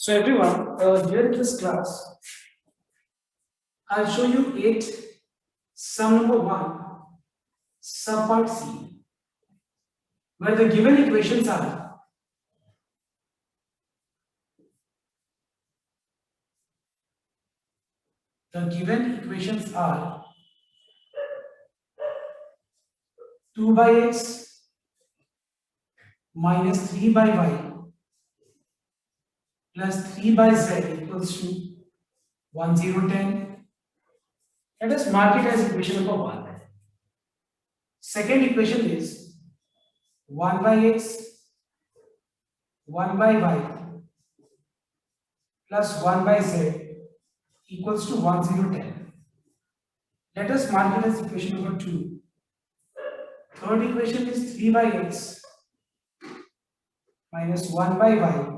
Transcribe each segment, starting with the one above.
So everyone, here in this class, I'll show you 8 sum number 1, subpart C, where the given equations are the given equations are 2 by x minus 3 by y plus 3 by z equals to 1, 0, 10. Let us mark it as equation number 1. Second equation is 1 by x, 1 by y plus 1 by z equals to 1, 0, 10. Let us mark it as equation number 2. Third equation is 3 by x minus 1 by y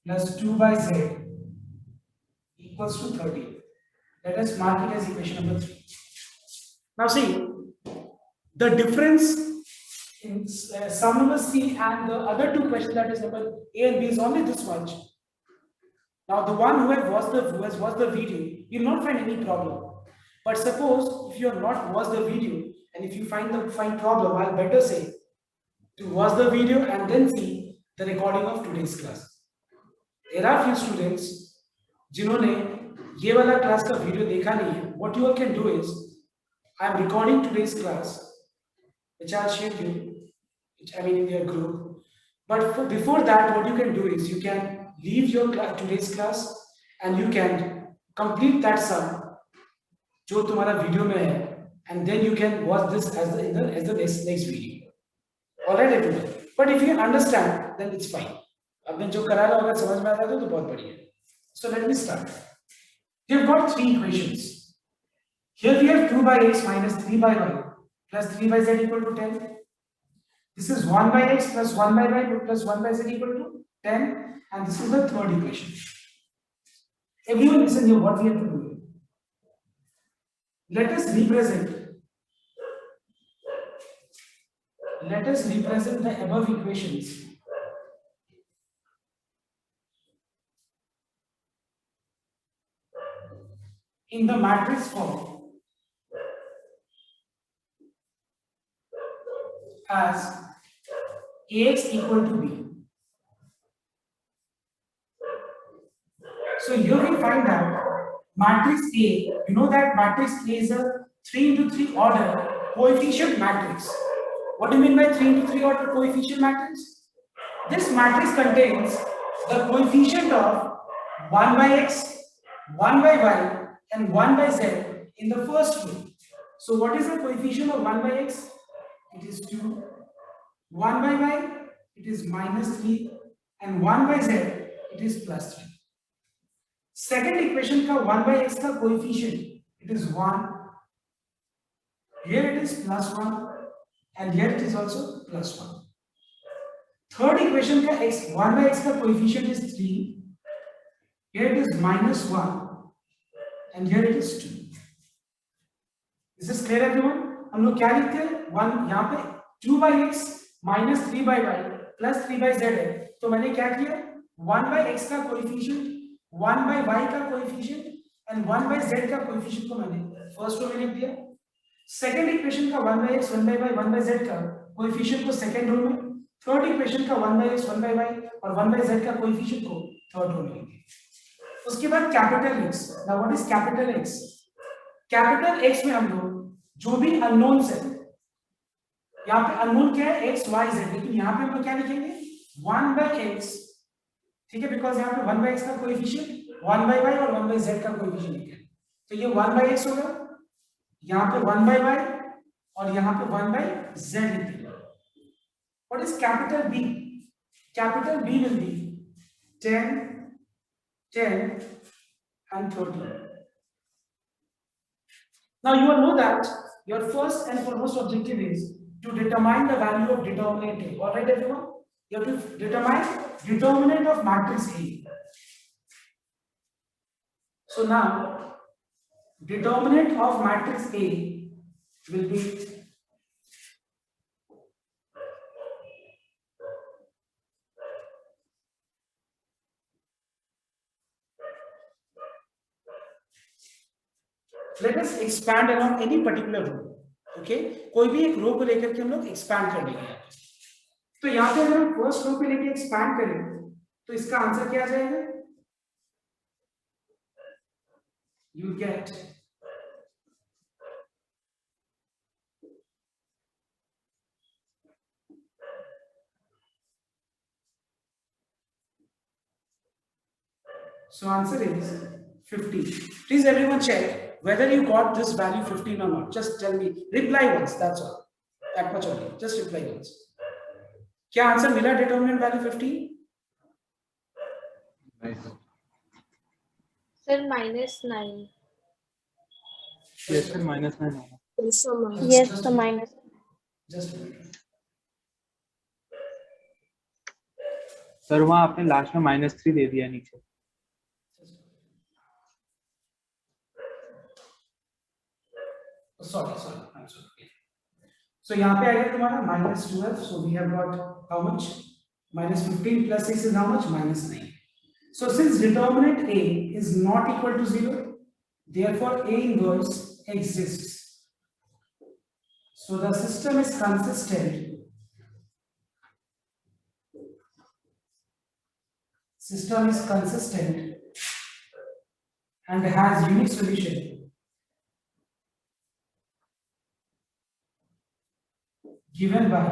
plus 2 by z equals to 30. Let us mark it as equation number 3. Now see, the difference in sum number C and the other two questions, that is number A and B, is only this much. Now the one who has watched the video, you will not find any problem. But suppose if you have not watched the video and if you find problem, I'll better say to watch the video and then see the recording of today's class. There are few students जिन्होंने ये वाला class का video देखा नहीं है. What you all can do is, I am recording today's class, which I'll share you, in your group. But before that, what you can do is you can leave your today's class and you can complete that sum जो तुम्हारा video में है, and then you can watch this as the next video. Alright everyone. But if you understand, then it's fine. आपने जो करा ला अगर समझ में आता है तो बहुत बढ़िया. So let me start. We have got 3 equations. Here we have 2 by x minus 3 by y plus 3 by z equal to 10. This is 1 by x plus 1 by y plus 1 by z equal to 10, and this is the third equation. Everyone listen here what we have to do. Let us represent the above equations in the matrix form as Ax equal to B. So here we find that matrix A, you know that matrix A is a 3 into 3 order coefficient matrix. What do you mean by 3 into 3 order coefficient matrix? This matrix contains the coefficient of 1 by x, 1 by y and 1 by z in the first row. So what is the coefficient of 1 by x? It is 2. 1 by y, it is minus 3, and 1 by z, it is plus 3. Second equation का 1 by x का coefficient, it is 1. Here it is plus 1, and here it is also plus 1. Third equation का 1 by x का coefficient is 3. Here it is minus 1, and here it is 2. Is this clear everyone? हम लोग क्या लिखते हैं? 1 यहाँ पे 2 by x minus 3 by y plus 3 by z है. तो मैंने क्या किया? 1 by x का coefficient, 1 by y का coefficient and 1 by z का coefficient को मैंने फर्स्ट रो में लिख दिया. सेकंड इक्वेशन का 1 by x, 1 by y, 1 by z का coefficient को सेकंड रो में. थर्ड इक्वेशन का 1 by x, 1 by y और 1 by z का coefficient को थर्ड रो में लिख दिया. उसके बाद capital x. Now what is capital x? Capital x में हम लोग जो भी अननोन्स है, यहाँ पे अननोन क्या है? x, y, z, लेकिन यहाँ पे हम लोग क्या लिखेंगे? 1 by x, ठीक है, बिकॉज यहाँ पे 1 by x का कोएफिशिएंट 1 by y और 1 by z का कोएफिशिएंट लिखा है. तो ये 1 by x होगा, यहाँ पे 1 by y और यहाँ पे 1 by z लिख दिया. What is capital B? Capital B will be 10, 10 and 13. Now you all know that your first and foremost objective is to determine the value of determinant A. Alright everyone? You have to determine determinant of matrix A. So now determinant of matrix A will be let us expand along any particular row. Okay, कोई भी एक रो को लेकर के हम लोग expand कर लेंगे. तो यहाँ पे अगर हम फर्स्ट रो पे लेके expand करें तो इसका आंसर क्या आ जाएगा? You get so answer is 50. Please everyone check whether you got this value 15 or not. Just tell me. Reply once. That's all. That much only. Just reply once. क्या answer मिला determinant value 15? Sir, -9. Yes, sir, -9. Yes, sir, minus. Just a minute. Sir वहाँ आपने last में -3 दे दिया नीचे. Sorry, I'm sorry. So यहाँ पे आएगा तुम्हारा -12. So we have got how much? -15 plus 6 is how much? -9. So since determinant A is not equal to 0, therefore A inverse exists. So the system is consistent. System is consistent and has unique solution. Given by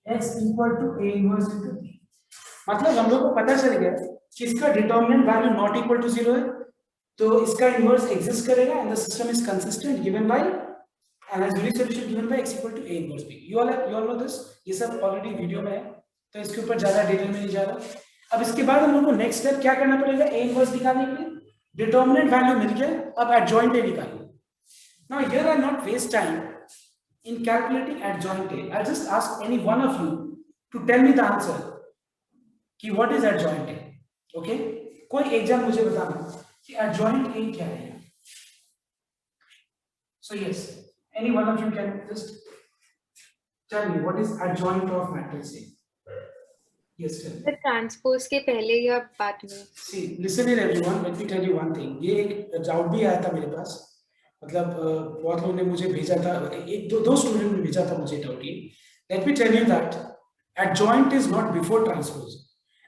x equal to A inverse into B. मतलब हम लोग को पता चल गया कि इसका determinant value not equal to 0 है, तो इसका इनवर्स एग्जिस्ट करेगा and the system is consistent given by and has unique solution given by x equal to A inverse B. You all know this. ये सब ऑलरेडी वीडियो में है तो इसके ऊपर ज्यादा डिटेल में नहीं जा रहा. अब इसके बाद हम लोग को नेक्स्ट स्टेप क्या करना पड़ेगा? A इनवर्स निकालने के लिए डिटरमिनेंट वैल्यू मिल गया, अब एडजॉइंट A निकालिए. Now here I'll not waste time in calculating adjoint A. I'll just ask any one of you to tell me the answer कि what is adjoint A. Okay? कोई exam मुझे बताना कि adjoint A क्या है. So yes, any one of you can just tell me what is adjoint of matrix A. Yes, tell me. Sir, transpose के पहले या बाद में? See, listen here everyone. Let me tell you one thing. ये एक doubt भी आया था मेरे पास. मतलब बहुत लोगों ने मुझे भेजा था, एक दो स्टूडेंट ने भेजा था मुझे doubt. Let me tell you that adjoint is not before transpose.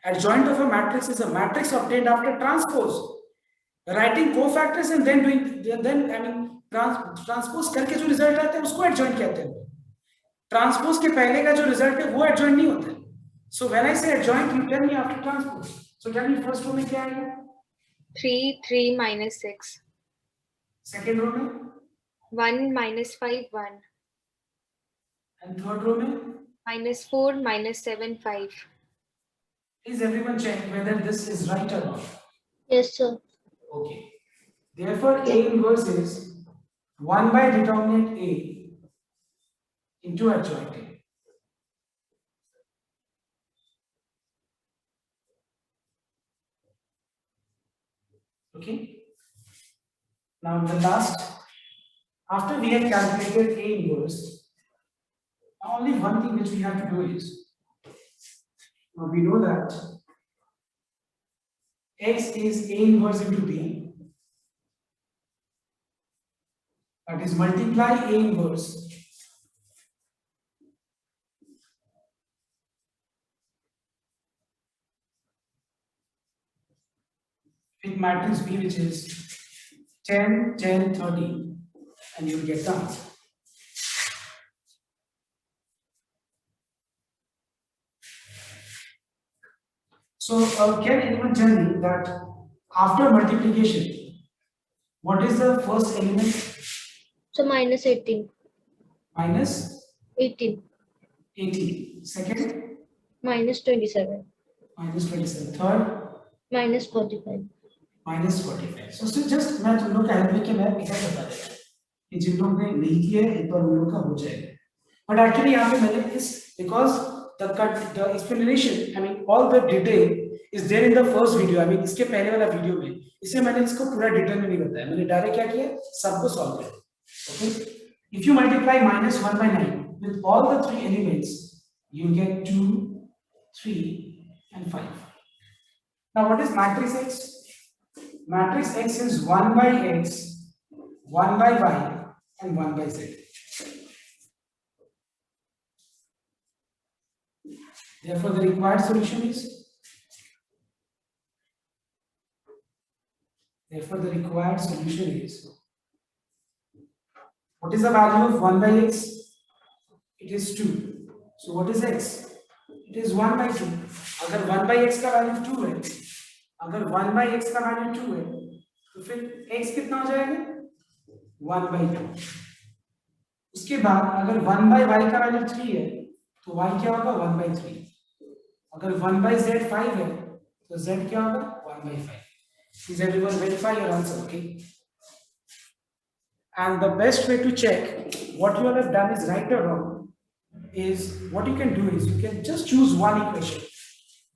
Adjoint of a matrix is a matrix obtained after transpose. Writing cofactors and then transpose करके जो रिजल्ट आता है उसको adjoint कहते हैं. ट्रांसपोज के पहले का जो रिजल्ट है वो adjoint नहीं होता है. So when I say adjoint, you tell me after transpose. So tell me first रो में क्या आएगा? 3 -6. सेकेंड रो में 1 -5 1. एंड थर्ड रो में -4 -7 5. Is everyone check whether this is right or not? Yes, sir. Okay. Therefore, A inverse is 1 by determinant A into adjoint A. Okay. Now the last, after we have calculated A inverse, only one thing which we have to do is, now we know that x is A inverse into B, that is multiply A inverse with matrix B, which is 10 10 30, and you will get the answer. So can anyone tell me that after multiplication, what is the first element? So -18. Minus 18. 18. Second? -27. Minus 27. Third? -45. Minus 45. So just मैं तुम लोग का help लेके मैं ऐसा बता देता हूँ कि जिन लोग ने नहीं किया है एक बार उन लोग का हो जाएगा. But actually यहाँ पे मैंने इस because the explanation, I mean all the detail is there in the first video. I mean इसके पहले वाला वीडियो में इससे मैंने इसको पूरा डिटेल में नहीं बताया. मैंने डायरेक्ट क्या किया, सबको सॉल्व किया. Okay, if you multiply -1 by 9 with all the three elements, you get 2, 3 and 5. Now what is matrix X? matrix X is 1 by X, 1 by Y, and 1 by Z. Therefore, the required solution is. Therefore, the required solution is. What is the value of 1 by X? It is 2. So, what is X? It is 1 by 2. अगर 1 by X का value 2 है, अगर 1 by X का value 2 है, तो फिर X कितना हो जाएगा? 1 by 2. उसके बाद अगर 1 by Y का value 3 है, तो Y क्या होगा? 1 by 3. अगर 1 by Z 5 है, तो Z क्या होगा? 1 by 5. Please everyone verify your answer, okay? And the best way to check what you have done is right or wrong is what you can do is you can just choose one equation.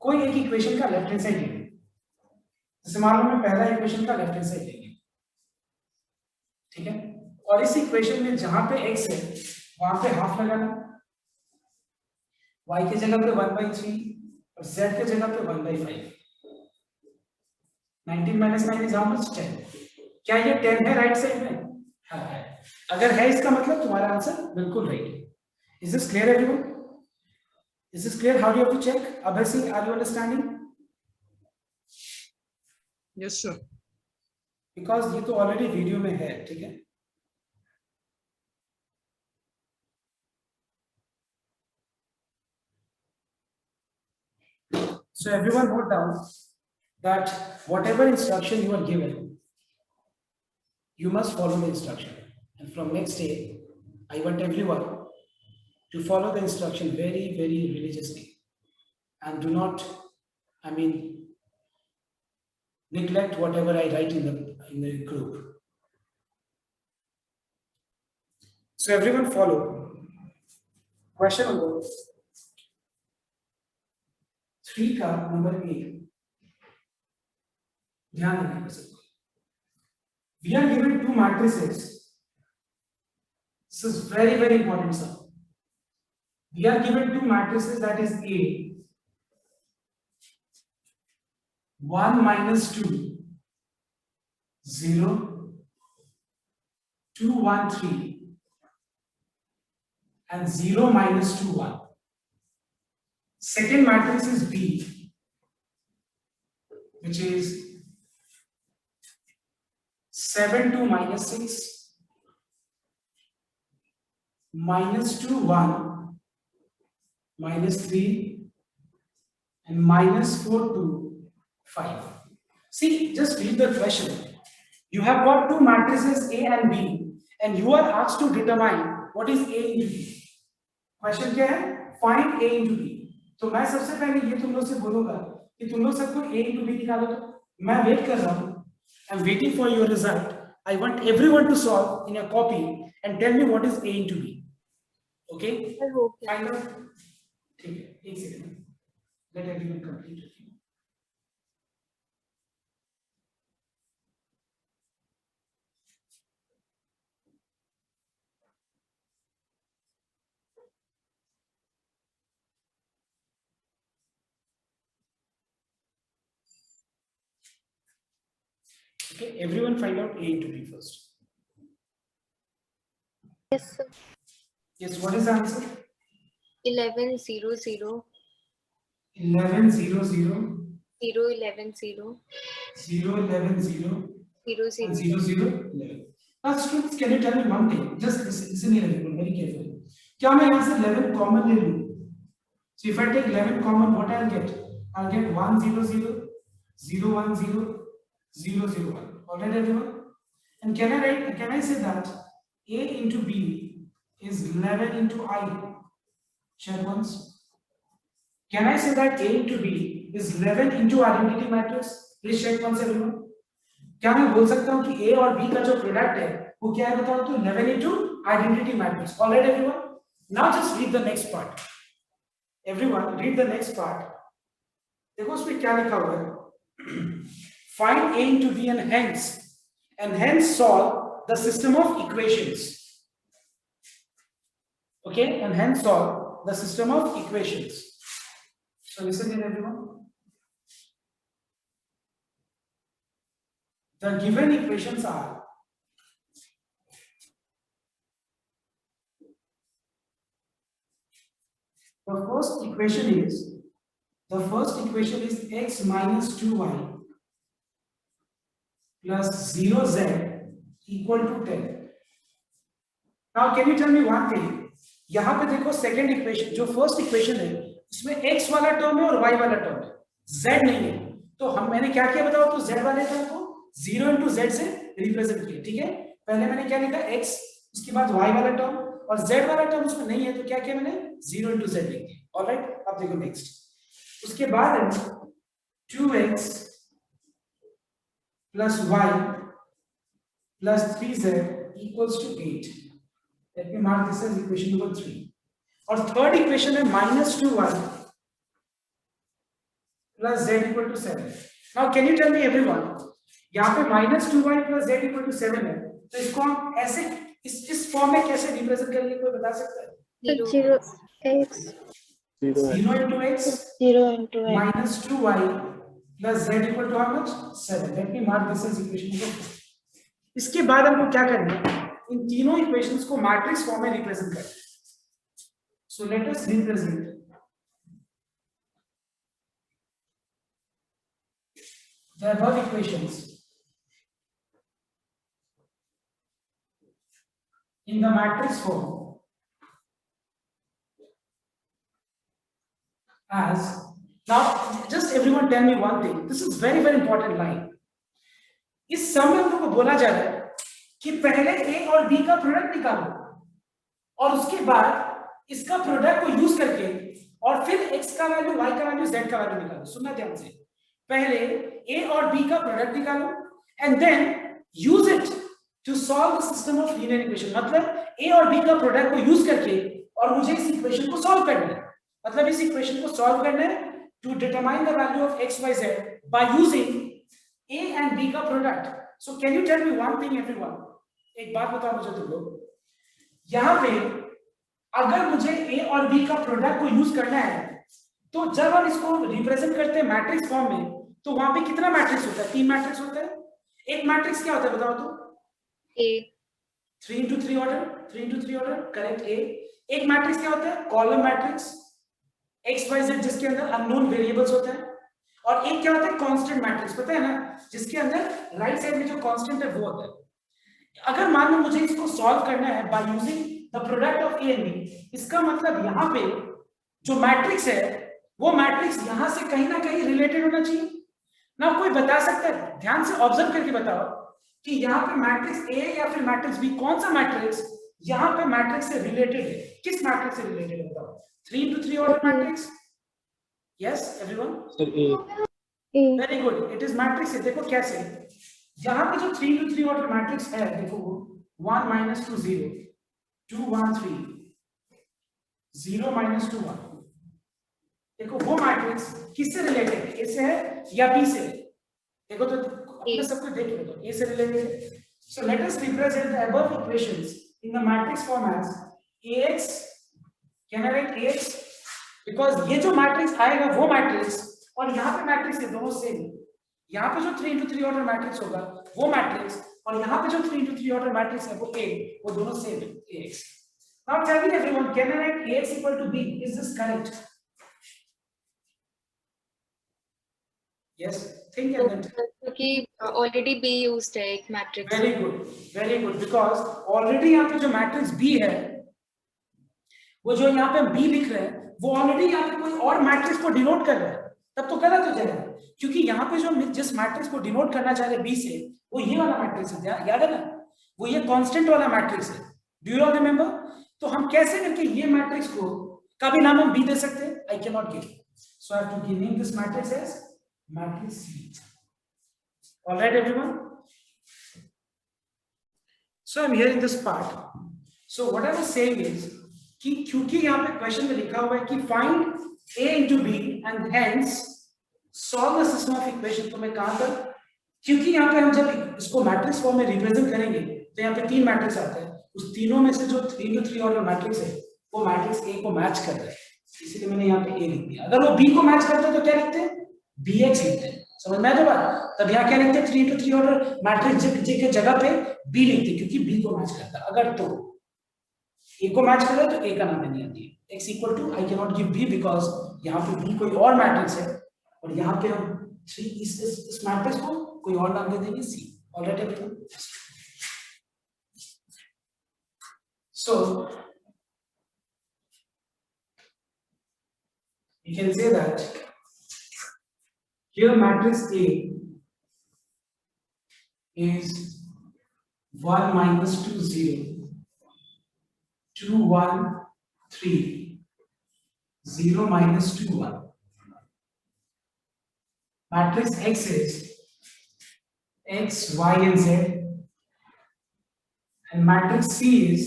कोई एक equation का left hand side लेंगे. जैसे मान लो मैं पहला equation का left hand side लेंगे, ठीक है? और इस equation में जहां पे x है वहां पे हाफ लगाना, y की जगह पे 1 by 3 और z की जगह पे 1 by 5. 19 minus 9 is how much? 10. क्या ये 10 है राइट साइड में? हाँ है. अगर है इसका मतलब तुम्हारा आंसर बिल्कुल राइट है. Is this clear everyone? Is this clear? How do you have to check? Abhay Singh, are you understanding? Yes, sir. Because ये तो already video में है, ठीक है? So everyone note down that whatever instruction you are given, you must follow the instruction. And from next day, I want everyone to follow the instruction very, very religiously. And do not, neglect whatever I write in the group. So everyone follow. Question number 3 का number 8. ध्यान रखना सबको. We are given two matrices. This is very, very important, sir. We are given two matrices, that is A, 1 minus 2, 0, 2, 1, 3, and 0 minus 2, 1. Second matrix is B, which is 7, 2, minus 6, minus 2, 1, minus 3, and minus 4, 2, 5. See, just read the question. You have got two matrices A and B, and you are asked to determine what is A into B. Question क्या है? Find A into B. तो मैं सबसे पहले ये तुम लोग से बोलूंगा कि तुम लोग सबको A into B निकालो. तो मैं वेट कर रहा हूँ. I'm waiting for your result. I want everyone to solve in a copy and tell me what is A into B. Okay? Okay. Find out. ठीक है, एक second. Let everyone complete it. Okay, everyone find out A into B first. Yes, sir. Yes, what is the answer? 11 0 0 11 0 0 0 11 0 0 11 0 0 and 0 0 0 11. Now students, can you tell me one thing? Just listen here everyone very carefully. क्या मैं यहाँ से 11 common ले लूँ? So if I take 11 common, what I'll get? I'll get 1 0 0 0 1 0 0 0 1. Alright everyone? And can I say that A into B is 11 into I? Share once. Can I say that A into B is 11 into identity matrix? Please check once everyone. क्या मैं बोल सकता हूँ कि A और B का जो product है वो क्या है बताओ तो 11 into identity matrix. Alright everyone? Now just read the next part. Everyone read the next part. देखो उसमें क्या लिखा हुआ है? Find A into B and hence solve the system of equations. Okay, and hence solve the system of equations. So listen here everyone. The given equations are the first equation is x minus 2y plus 0z equal to 10. Now can you tell me one thing? यहाँ पे देखो second equation, जो first equation है उसमें x वाला term है और y वाला टर्म है, z नहीं है। तो मैंने क्या किया बताओ, तो z वाले टर्म को 0 into z से रिप्रेजेंट किया, ठीक है। पहले मैंने क्या लिखा x, उसके बाद y वाला टर्म, और z वाला टर्म उसमें नहीं है तो क्या किया मैंने 0 into z लिख दिया। ऑलराइट, अब देखो नेक्स्ट, उसके बाद 2x plus y plus 3z equals to 8. Let me mark this as equation number 3. और थर्ड इक्वेशन है minus 2y plus z equal to 7. Now can you tell me everyone, यहाँ पे minus 2y plus z equal to 7 है, तो इसको हम ऐसे इस फॉर्म में कैसे रिप्रेजेंट करेंगे, कोई बता सकता है? 0x 0 into x 0 into x minus 2y plus z equal to how much? 7. Let me mark this as equation number 4. इसके बाद हमको क्या करना है, इन तीनों इक्वेशंस को मैट्रिक्स फॉर्म में रिप्रेजेंट करना है। So let us represent the above equations in the matrix form as, now just everyone tell me one thing, this is very important line. इस सम में हम लोग को बोला जा रहा है कि पहले a और b का प्रोडक्ट निकालो और उसके बाद इसका प्रोडक्ट को यूज करके और फिर x का वैल्यू, y का वैल्यू, z का वैल्यू निकालो। सुनना ध्यान से, पहले a और b का प्रोडक्ट निकालो and then use it to solve the system of linear equation. मतलब a और b का प्रोडक्ट को यूज करके और मुझे इस इक्वेशन को सॉल्व करना है, मतलब इस इक्वेशन को सॉल्व करना है to determine the value of x y z by using a and b का product. So can you tell me one thing everyone, एक बात बताओ मुझे तुम लोग, यहाँ पे अगर मुझे a और b का प्रोडक्ट को यूज करना है तो जब हम इसको रिप्रेजेंट करते हैं मैट्रिक्स फॉर्म में तो वहां पे कितना मैट्रिक्स होता है? 3 मैट्रिक्स होता है। एक मैट्रिक्स क्या होता है बताओ तो? A 3 into 3 order, 3 into 3 order, correct A। एक मैट्रिक्स क्या होता है? Column matrix, x y z जिसके अंदर अननोन वेरिएबल्स होते हैं। और एक क्या होता है? कांस्टेंट मैट्रिक्स, पता है ना, जिसके अंदर राइट साइड में जो कांस्टेंट है वो होता है। अगर मान लो मुझे इसको सॉल्व करना है bye using the product of a and b, इसका मतलब यहाँ पे जो मैट्रिक्स है वो मैट्रिक्स यहाँ से कहीं ना कहीं रिलेटेड होना चाहिए ना। कोई बता सकता है, ध्यान से ऑब्जर्व करके बताओ कि यहाँ पे मैट्रिक्स A या फिर मैट्रिक्स B, कौन सा मैट्रिक्स यहाँ पे मैट्रिक्स से रिलेटेड है? किस मैट्रिक्स से रिलेटेड है बताओ? 3 into 3 order matrix. Yes everyone, sir A very good, it is matrix है। देखो कैसे, यहाँ पे जो 3 into 3 ऑर्डर मैट्रिक्स है, देखो 1 minus 2 0, 2 1 3, 0 minus 2 1, देखो वो मैट्रिक्स किससे रिलेटेड है? ए से है या बी से? देखो तो अपने सब कुछ देख लो, तो ए से रिलेटेड है। So let us represent the above equations in the matrix form as ax, can I write ax, because ये जो मैट्रिक्स आएगा वो मैट्रिक्स और यहाँ पे मैट्रिक्स है दोनों सेम। यहाँ पे जो 3 into 3 ऑर्डर मैट्रिक्स होगा वो मैट्रिक्स, और यहाँ पे जो 3 into 3 ऑर्डर मैट्रिक्स है वो a, वो दोनों सेम है, ax। Now tell me everyone, can I write ax equal to b? Is this correct? Yes, think and then tell. क्योंकि ऑलरेडी B यूज्ड है एक matrix. Very good, because already यहाँ पे जो मैट्रिक्स B है, वो जो यहाँ पे हम B लिख रहे हैं वो ऑलरेडी यहाँ पे कोई और मैट्रिक्स को डिनोट कर रहा है, तब तो गलत हो जाएगा। क्योंकि यहाँ पे जो जिस मैट्रिक्स को डिनोट करना चाह रहे हैं B से, वो ये वाला मैट्रिक्स है, याद है ना, वो ये कांस्टेंट वाला मैट्रिक्स है। Do you all remember? तो हम कैसे करके ये मैट्रिक्स को का भी नाम हम B दे सकते हैं? I can not give, so I have to give name this matrix as matrix C. All right, everyone. So I'm here in this part. So what I was saying is कि क्योंकि यहाँ पे question में लिखा हुआ है कि find A into B and hence solve the system of equation, तो मैं कहाँ पर, क्योंकि यहाँ पे हम जब इसको मैट्रिक्स फॉर्म में रिप्रेजेंट करेंगे तो यहाँ पे 3 मैट्रिक्स आते हैं, उस तीनों में से जो 3 into 3 ऑर्डर मैट्रिक्स है वो मैट्रिक्स A को मैच कर रहा है, इसीलिए मैंने यहाँ पे A लिख दिया। अगर वो B को मैच करता है तो क्या लिखते हैं? bx लिखते हैं। समझ में आया तो बात? तब यहाँ क्या लिखते हैं 3 into 3 ऑर्डर मैट्रिक्स जे के जगह पे बी लिखते क्योंकि बी को मैच करता है। अगर तो ए को मैच करे तो ए का नाम नहीं आती है। x equal to I can not give b because यहाँ पे b कोई और मैट्रिक्स है और यहाँ पे हम 3 इस मैट्रिक्स को कोई और नाम दे देंगे c। Alright everyone, so you can say that here matrix A is 1 minus 2 0 2 1 3 0 minus 2 1. Matrix X is X Y and Z, and matrix C is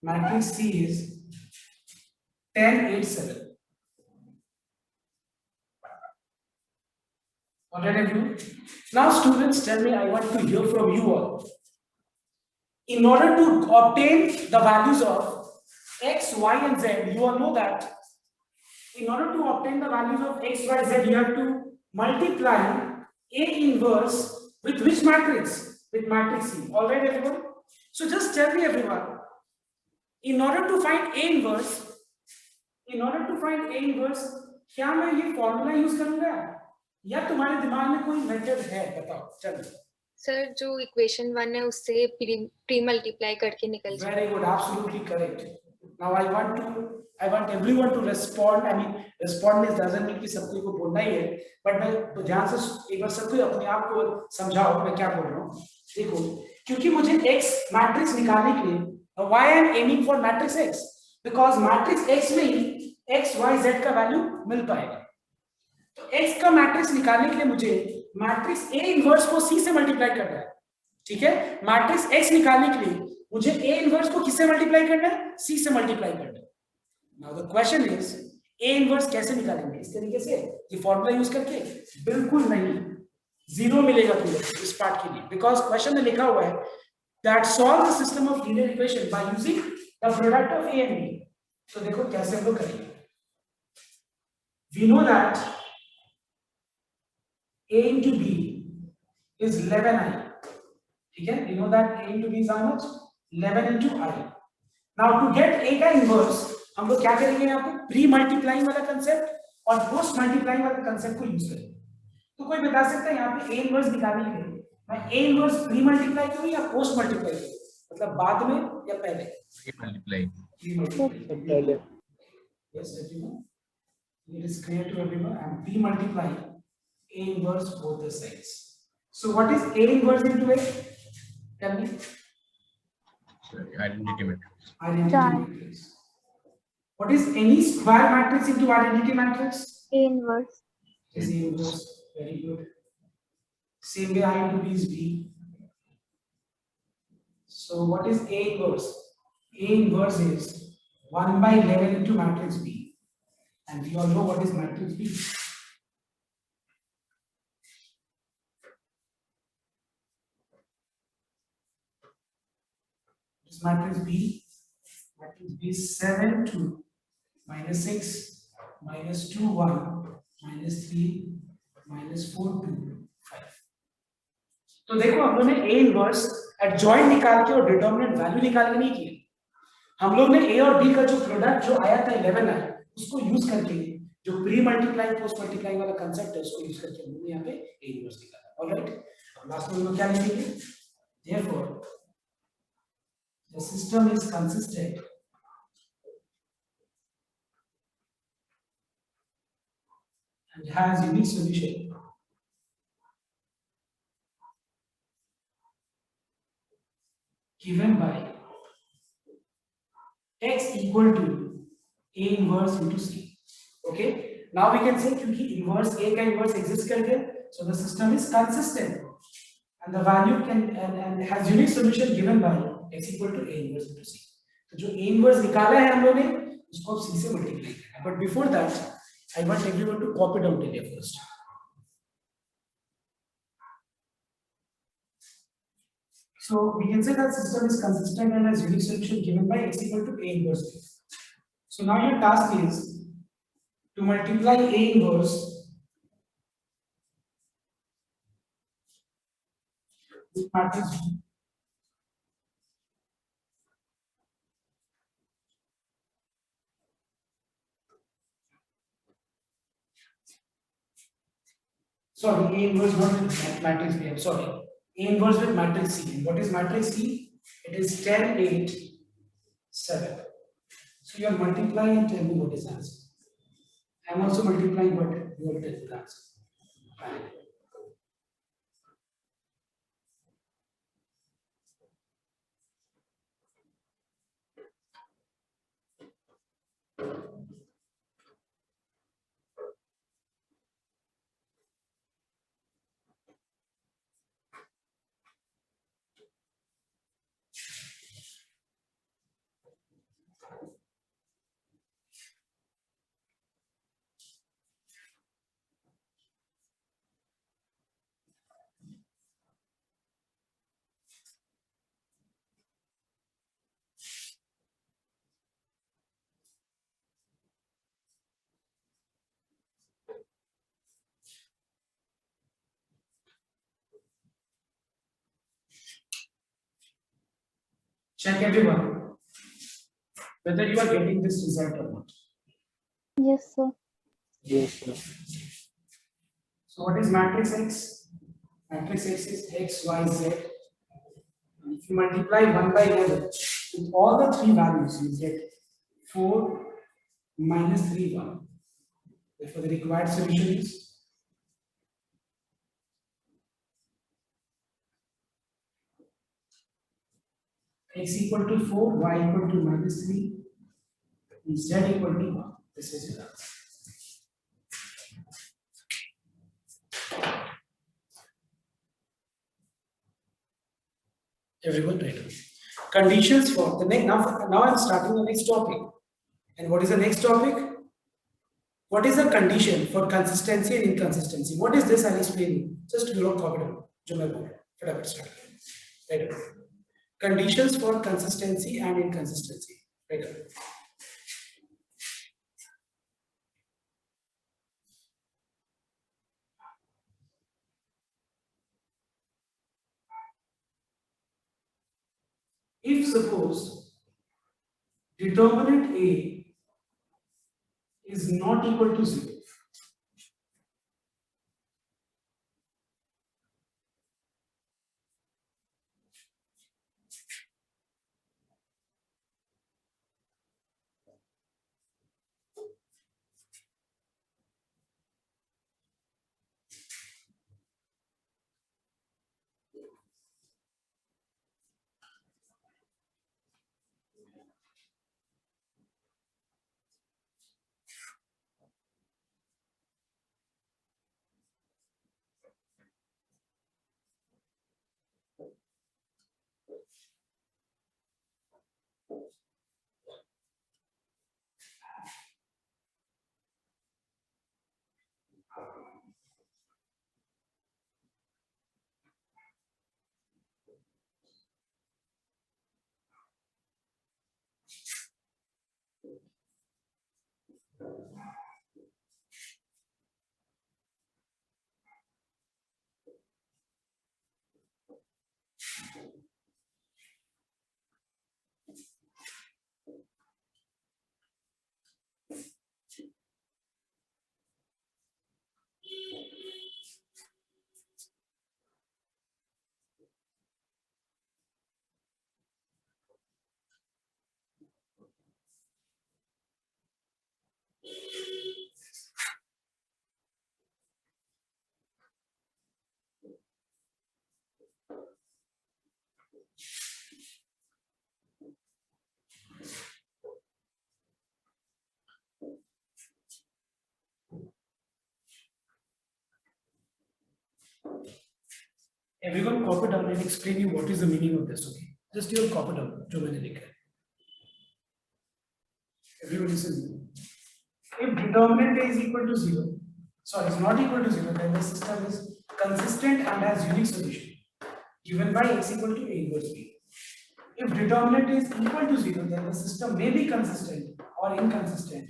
matrix C is 10 8 7. Alright everyone. Now students, tell me, I want to hear from you all. In order to obtain the values of x, y and z, you all know that in order to obtain the values of x, y, z, you have to multiply A inverse with which matrix? With matrix C. Alright everyone. So just tell me everyone, in order to find A inverse, क्या मैं ये formula use करूंगा या तुम्हारे दिमाग में कोई method है? बताओ चलो। सर जो इक्वेशन 1 है उससे प्री मल्टीप्लाई करके निकल जाए। Very good, absolutely correct. Now I want everyone to respond. I mean, respond means doesn't mean कि सबको को बोलना ही है, but मैं तो ध्यान से एक बार सबको अपने आप को समझाओ मैं क्या बोल रहा हूँ। देखो, क्योंकि मुझे x मैट्रिक्स निकालने के लिए, why I am aiming for matrix x? Because matrix x में ही x, y, z का वैल्यू मिल पाएगा। तो x का मैट्रिक्स निकालने के लिए मुझे मैट्रिक्स A इनवर्स को C से मल्टीप्लाई करना है, ठीक है? मैट्रिक्स x निकालने के लिए मुझे A इनवर्स को किससे मल्टीप्लाई करना है? C से मल्टीप्लाई करना है। Now the question is A inverse कैसे निकालेंगे? इस तरीके से ये फॉर्मूला यूज करके? बिल्कुल नहीं, जीरो मिलेगा तुम्हें इस पार्ट के लिए, बिकॉज क्वेश्चन में लिखा हुआ है that solve the system of linear equation by using the product of A and B। तो देखो कैसे हम लोग करेंगे। We know that A into B is 11i, ठीक है? We know that A into B is how much? 11 into I. Now to get A का inverse हम लोग क्या करेंगे? यहाँ पे प्री मल्टीप्लाइंग वाला कंसेप्ट और पोस्ट मल्टीप्लाइंग वाला कंसेप्ट को यूज करेंगे। तो कोई बता सकता है यहाँ पे A इनवर्स निकालने के लिए मैं A इनवर्स प्री मल्टीप्लाई करूँ या पोस्ट मल्टीप्लाई करूँ? मतलब बाद में या पहले? Pre multiply. पहले। Yes, everyone. It is clear to everyone. I am pre multiplying A inverse both the sides. So what is A inverse into A? Tell me. Sorry, identity matrix. Identity matrix. What is any square matrix into identity matrix? A inverse. Is A inverse. Very good. Same way I into B is B. So what is A inverse? A inverse is 1 by 11 into matrix B. And we all know what is matrix B. This matrix B is 7 2 minus 6 minus 2 1 minus 3 minus 4 2 5. तो देखो हम लोग ने A inverse adjoint निकाल के और determinant value निकाल के नहीं किया। हम लोग ने A और B का जो प्रोडक्ट जो आया था 11 आया उसको यूज करके जो प्री मल्टीप्लाई पोस्ट मल्टीप्लाई वाला कांसेप्ट है उसको यूज करके हमने यहाँ पे A इनवर्स निकाला। ऑलराइट, लास्ट में हम लोग क्या लिखेंगे? Therefore the system is consistent and has unique solution given by x equal to A inverse into C. Okay, now we can say क्योंकि inverse A का inverse exist करके, so the system is consistent and the value can and has unique solution given by x equal to A inverse into C. तो जो A inverse निकाला है हम लोग ने उसको अब C से मल्टीप्लाई करना है। But before that, I want everyone to copy down till here first. So we can say that system is consistent and has unique solution given by x equal to A inverse B. So now your task is to multiply A inverse with matrix B. Sorry, A inverse not with matrix B. I'm sorry. A inverse with matrix C. And what is matrix C? It is 10, 8, 7. So you are multiplying and tell me what is the answer. I am also multiplying, but you will tell me the answer. Fine. Check everyone whether you are getting this result or not. Yes, sir. Yes, sir. So what is matrix X? Matrix X is X, Y, Z. And if you multiply 1 by 11 with all the three values, you get 4 minus 3, 1. Therefore, the required solution is X equal to 4, Y equal to minus 3, and Z equal to 1. This is your answer. Everyone ready? Conditions for the next. Now I'm starting the next topic. And what is the next topic? What is the condition for consistency and inconsistency? What is this? I'll explain you. Just you know, copy it. जो मैं बोल रहा हूँ. फटाफट start. Right. Conditions for consistency and inconsistency. Right. If suppose determinant A is not equal to 0, everyone copy down and explain you what is the meaning of this. Okay, just you copy down. जो मैंने लिखा है. Everyone listen. If determinant A is equal to 0, sorry, it's not equal to 0, then the system is consistent and has unique solution given by X equal to A inverse B. If determinant is equal to 0, then the system may be consistent or inconsistent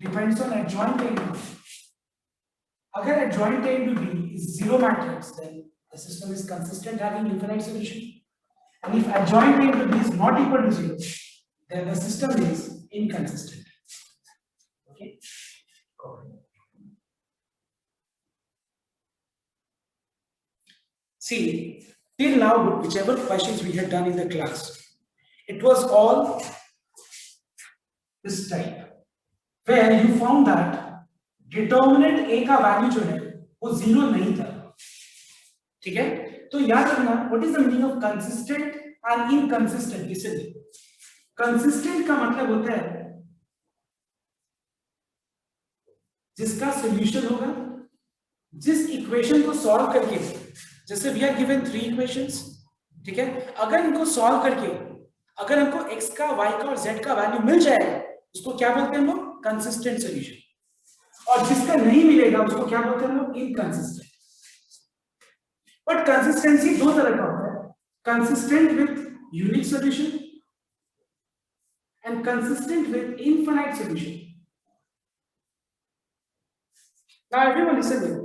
depends on adjoint A into B. Agar adjoint A into B is zero matrix, then the system is consistent having infinite solution. And if adjoint A into B is not equal to zero, then the system is inconsistent. Okay. See, till now, whichever questions we had done in the class, it was all this type, where you found that determinant A का value जो है वो zero नहीं था, ठीक है। तो याद रखना what is the meaning of consistent and inconsistent. इसीलिए कंसिस्टेंट का मतलब होता है जिसका सॉल्यूशन होगा, जिस इक्वेशन को सॉल्व करके, जैसे वी आर गिवन 3 इक्वेशंस, ठीक है, अगर इनको सॉल्व करके अगर हमको x का y का और z का वैल्यू मिल जाएगा उसको क्या बोलते हैं हम लोग, कंसिस्टेंट सॉल्यूशन। और जिसका नहीं मिलेगा उसको क्या बोलते हैं हम लोग, इनकंसिस्टेंट। बट कंसिस्टेंसी दो तरह का होता है, consistent with unique solution and consistent with infinite solution. Now everyone listen here,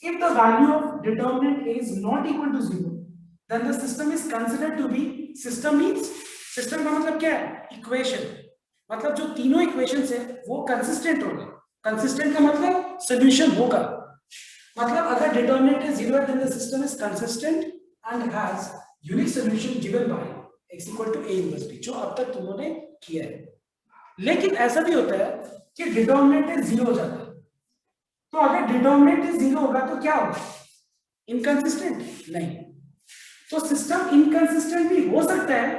if the value of determinant A is not equal to 0, then the system is considered to be, system means, system का मतलब क्या है, equation, मतलब जो तीनों equations है वो consistent होगा। कंसिस्टेंट का मतलब सॉल्यूशन होगा, मतलब अगर determinant is 0 then the system is consistent and has unique solution given by x equal to a inverse b, जो अब तक तुमने किया है। लेकिन ऐसा भी होता है कि डिटरमिनेंट इज 0 हो जाता है, तो अगर डिटरमिनेंट इज 0 होगा तो क्या होगा, इनकंसिस्टेंट नहीं। तो सिस्टम इनकंसिस्टेंट भी हो सकता है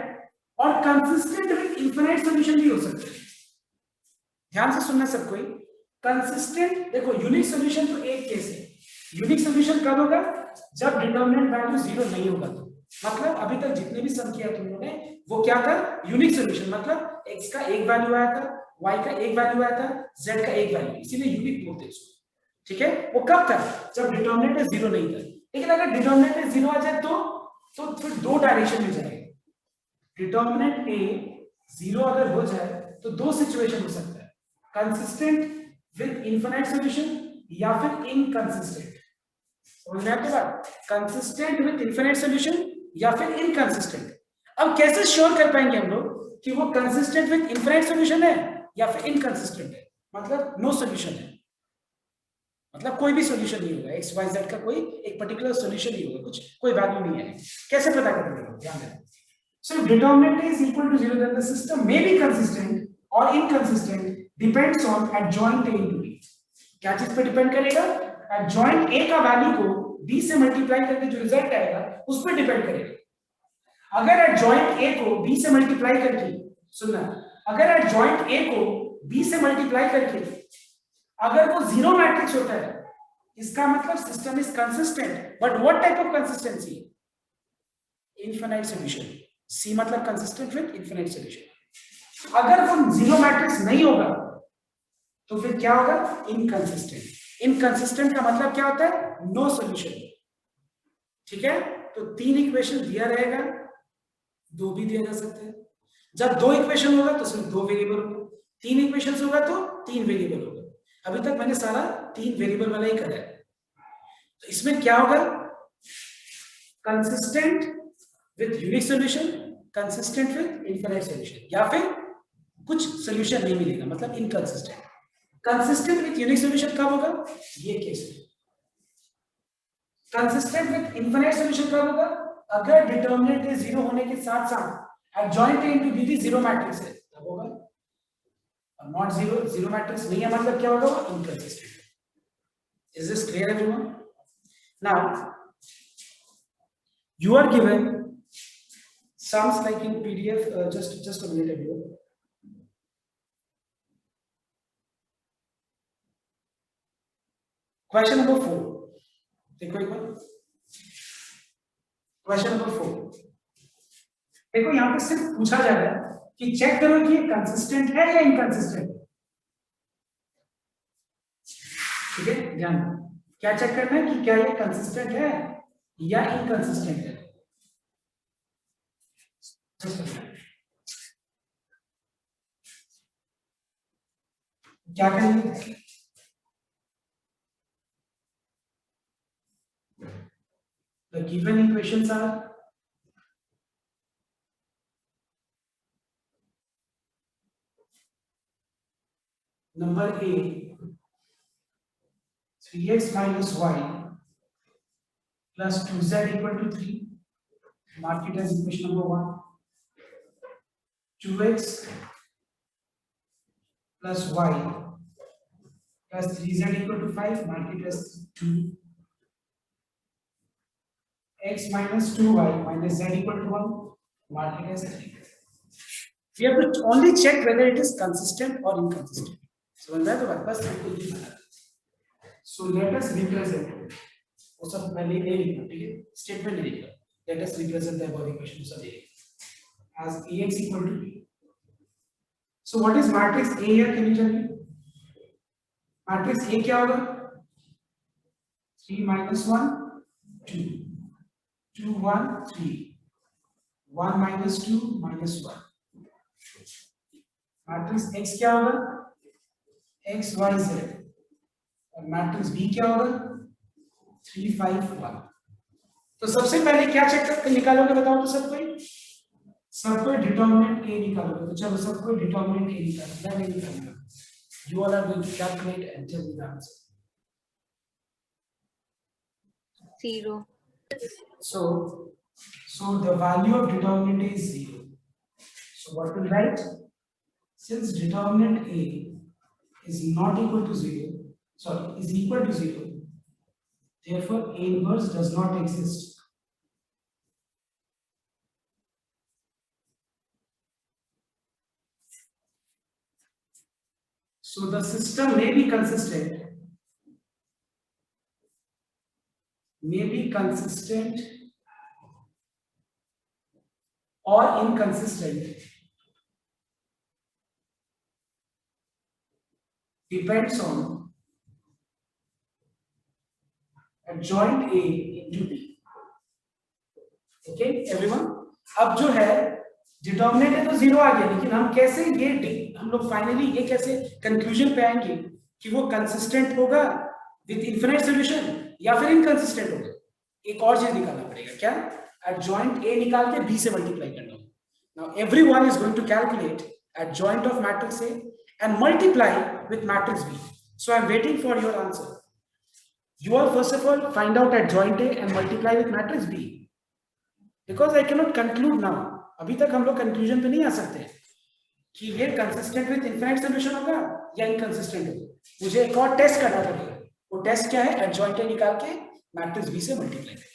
और कंसिस्टेंट विद इनफिनिट सॉल्यूशन भी हो सकता है। ध्यान से सुनना सब कोई, कंसिस्टेंट देखो, यूनिक सॉल्यूशन तो एक केस है, यूनिक सॉल्यूशन कब होगा, जब डिटरमिनेंट वैल्यू 0 नहीं होगा। तो मतलब अभी तक जितने भी सम किया तुम लोगों ने वो क्या था, यूनिक सॉल्यूशन, मतलब x का एक वैल्यू आया था, y का एक वैल्यू आया था, z का एक वैल्यू, इसीलिए यूनिक बोलते हैं इसको, ठीक है। वो कब था, जब डिटरमिनेंट 0 नहीं था। लेकिन अगर डिटरमिनेंट 0 आ जाए तो फिर दो डायरेक्शन में जाएगा। डिटरमिनेंट a 0 अगर हो जाए तो दो सिचुएशन हो सकता है, कंसिस्टेंट विद इनफिनिट सॉल्यूशन या फिर इनकंसिस्टेंट। समझ में आपकी बात, कंसिस्टेंट विद इनफिनिट सॉल्यूशन या फिर इनकंसिस्टेंट। अब कैसे श्योर कर पाएंगे हम लोग कि वो कंसिस्टेंट विद इनफिनिट सॉल्यूशन है या फिर इनकंसिस्टेंट है, मतलब नो सॉल्यूशन है, मतलब कोई भी सॉल्यूशन नहीं होगा, एक्स वाई जेड का कोई एक पर्टिकुलर सॉल्यूशन नहीं होगा, कुछ कोई वैल्यू नहीं है। कैसे पता करेंगे, ध्यान दें। So if determinant is equal to 0, then the system may be consistent or inconsistent, depends on adjoint A into B। क्या चीज पे डिपेंड करेगा, adjoint A का वैल्यू को B से मल्टीप्लाई करके जो रिजल्ट आएगा उस पर डिपेंड करेगा। अगर adjoint A को B से मल्टीप्लाई करके, सुनना, अगर adjoint A को B से मल्टीप्लाई करके अगर वो 0 मैट्रिक्स होता है, इसका मतलब system is consistent. But what type of consistency, infinite solution. See मतलब कंसिस्टेंट विद इनफिनिट सॉल्यूशन। अगर वो 0 मैट्रिक्स नहीं होगा तो फिर क्या होगा, इनकंसिस्टेंट। इनकंसिस्टेंट का मतलब क्या होता है, नो सॉल्यूशन, ठीक है। तो 3 इक्वेशन दिया रहेगा, 2 भी दिया जा सकता है। जब 2 इक्वेशन होगा तो सिर्फ 2 वेरिएबल होगा, 3 इक्वेशन होगा तो 3 वेरिएबल होगा। अभी तक मैंने सारा 3 वेरिएबल वाला ही करा है। तो इसमें क्या होगा, consistent with unique solution, consistent with infinite solution, या फिर कुछ सॉल्यूशन नहीं मिलेगा, मतलब inconsistent. Consistent with unique solution कब होगा, ये केस है। कंसिस्टेंट विद इनफिनिट सॉल्यूशन कब होगा, अगर डिटरमिनेंट 0 होने के साथ साथ एडजॉइंट A into B भी 0 मैट्रिक्स है, तब होगा। नॉट 0 मैट्रिक्स नहीं है, मतलब क्या होगा, inconsistent। Is this clear everyone? Now you are given sums like in PDF, just a minute everyone। Question number 4, देखो एक बार, क्वेश्चन नंबर 4 देखो, यहां पे सिर्फ पूछा जा रहा है कि चेक करो कि ये कंसिस्टेंट है या इनकंसिस्टेंट, ठीक है। ध्यान, क्या चेक करना है कि क्या ये कंसिस्टेंट है या इनकंसिस्टेंट है। क्या करेंगे? The given equations are number A 3x minus y plus 2z equal to 3. Mark it as equation number 1. 2x plus y plus 3z equal to 5. Mark it as 2. X minus 2y minus z equal to 1. Mark it as 3. We have to only check whether it is consistent or inconsistent. So when that was so let us represent. वो सब पहले नहीं लिखा, ठीक है? Statement नहीं लिखा. Let us represent the above equations of A as Ax equal to B. So what is matrix A here? Can you tell me? Matrix A क्या होगा? 3 minus 1 2 2 1 3 1 minus 2 minus 1. Matrix X क्या होगा? X Y Z. और matrix B क्या होगा? 3 5 1. तो सबसे पहले क्या चेक करके निकालोगे बताओ तो सबको? सबको डिटरमिनेंट A निकालोगे. तो चलो सबको डिटरमिनेंट A निकालो. मैं नहीं निकालूंगा. You all are going to calculate and tell me the answer. 0. So the value of determinant A is 0. So what will write? Since determinant A is not equal to 0, sorry, is equal to 0, therefore A inverse does not exist. So the system may be consistent, or inconsistent, depends on adjoint A into B. Okay, everyone? अब जो है determinant है तो 0 आ गया, लेकिन हम कैसे हम लोग फाइनली ये कैसे कंक्लूजन पे आएंगे कि वो कंसिस्टेंट होगा विद इनफिनिट सॉल्यूशन या फिर इनकंसिस्टेंट होगा? एक और चीज निकालना पड़ेगा. क्या? adjoint A निकाल के B से मल्टीप्लाई करना होगा. Now everyone is going to calculate adjoint of matrix A and multiply with matrix B. So I am waiting for your answer. You all first of all find out adjoint A and multiply with matrix B. Because I cannot conclude now. अभी तक हम लोग conclusion पे नहीं आ सकते कि ये consistent with infinite solution होगा या इनकंसिस्टेंट होगा. मुझे एक और टेस्ट करना पड़ेगा. वो टेस्ट क्या है? एडजॉइंट ए निकाल के मैट्रिक्स बी से मल्टीप्लाई करें.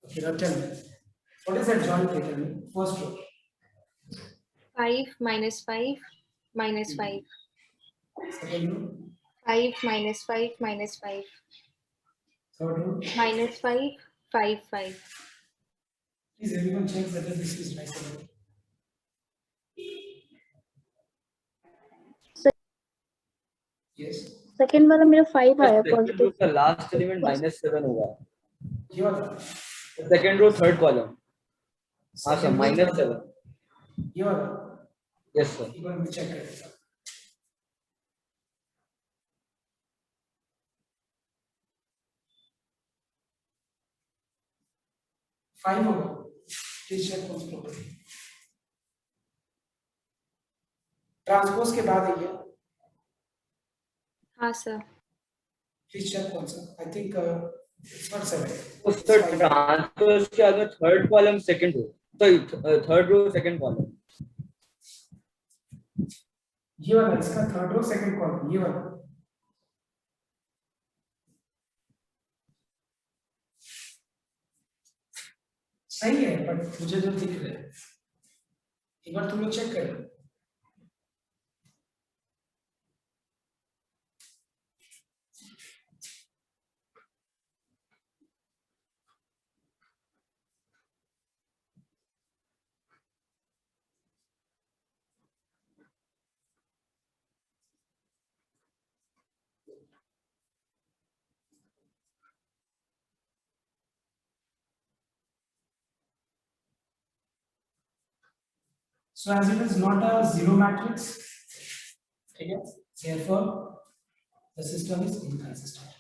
Okay, now tell me, what is adjoint A? Tell me first row. 5 minus 5 minus 5. Second row. 5 minus 5 minus 5. Third row. Minus 5 5 5. Please everyone check whether this is right or not. Yes. Second वाला मेरा 5 आया second row positive. का last element -7 होगा. ये वाला. Second row third column. हाँ sir, Second row, -7. ये वाला. Yes sir. एक बार मैं चेक करता हूँ. फाइव होगा. Please check once properly. Transpose के बाद है ये. हाँ सर. Please check once. I think it's not 7. उस ट्रांसफर के आगे third column second row. Sorry, third row second column. ये वाला इसका थर्ड रो सेकंड कॉलम. ये वाला. सही है, बट मुझे जो दिख रहा है एक बार तुम लोग चेक करो. So as it is not a zero matrix, okay, therefore the system is inconsistent.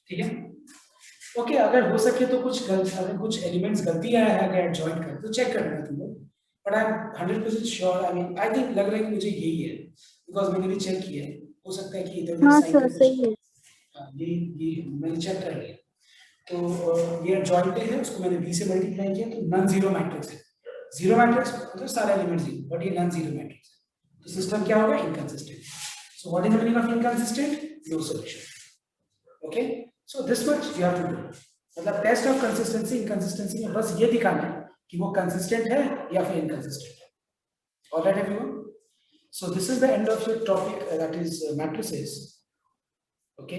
ठीक है? ओके, अगर हो सके तो अगर कुछ एलिमेंट्स गलती आया है अगर ज्वाइन कर तो चेक कर लेना तुम लोग, but I am 100% sure, I mean I think लग रहा है कि मुझे यही है, बिकॉज मैंने भी चेक किया है, हो सकता है कि इधर हाँ साइड सर पे सही है। ये मैंने चेक कर लिया, तो ये जॉइंट है, उसको मैंने b से मल्टीप्लाई किया तो नॉन जीरो मैट्रिक्स है। जीरो मैट्रिक्स मतलब सारे एलिमेंट जीरो, बट ये नॉन जीरो मैट्रिक्स है, तो सिस्टम क्या होगा? Inconsistent. So what is the meaning of inconsistent? No solution. Okay, so this much you have to do, मतलब टेस्ट ऑफ कंसिस्टेंसी इनकंसिस्टेंसी में बस ये दिखाना है कि वो कंसिस्टेंट है या फिर इनकंसिस्टेंट है। Alright everyone, so this is the end of your topic, that is matrices. Okay